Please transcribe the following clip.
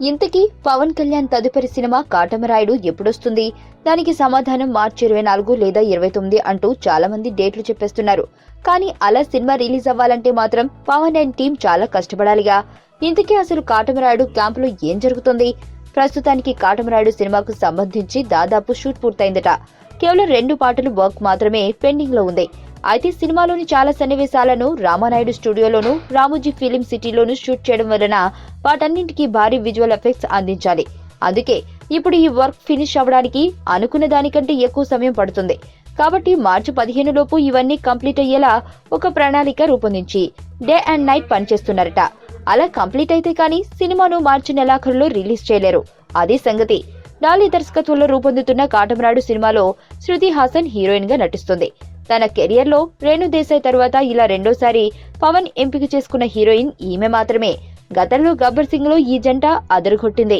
ఇంతకీ పవన్ కళ్యాణ్ తదుపరి సినిమా కాటమరాయుడు ఎప్పుడొస్తుంది? దానికి సమాధానం మార్చి 24 లేదా 29 అంటూ చాలా మంది డేట్లు చెప్పేస్తున్నారు. కానీ అలా సినిమా రిలీజ్ అవ్వాలంటే మాత్రం పవన్ అండ్ టీం చాలా కష్టపడాలిగా. ఇంతకీ అసలు కాటమరాయుడు క్యాంపులో ఏం జరుగుతుంది? ప్రస్తుతానికి కాటమరాయుడు సినిమాకు సంబంధించి దాదాపు షూట్ పూర్తయిందట. కేవలం 2 పాటలు వర్క్ మాత్రమే పెండింగ్ లో ఉంది. అయితే సినిమాలోని చాలా సన్నివేశాలను రామానాయుడు స్టూడియోలోను, రామోజీ ఫిలిం సిటీలోను షూట్ చేయడం వలన వాటన్నింటికి భారీ విజువల్ ఎఫెక్ట్స్ అందించాలి. అందుకే ఇప్పుడు ఈ వర్క్ ఫినిష్ అవ్వడానికి అనుకున్న దానికంటే ఎక్కువ సమయం పడుతుంది. కాబట్టి మార్చి 15 లోపు ఇవన్నీ కంప్లీట్ అయ్యేలా ఒక ప్రణాళిక రూపొందించి డే అండ్ నైట్ పనిచేస్తున్నారట. అలా కంప్లీట్ అయితే కానీ సినిమాను మార్చి నెలాఖరులో రిలీజ్ చేయలేరు. అదే సంగతి. డాలీ దర్శకత్వంలో రూపొందుతున్న కాటమరాయుడు సినిమాలో శృతి హాసన్ హీరోయిన్ గా నటిస్తుంది. తన కెరియర్ లో రేణు దేశాయ్ తర్వాత ఇలా రెండోసారి పవన్ ఎంపిక చేసుకున్న హీరోయిన్ ఈమె మాత్రమే. గతంలో గబ్బర్ సింగ్ లో ఈ జంట అదరగొట్టింది.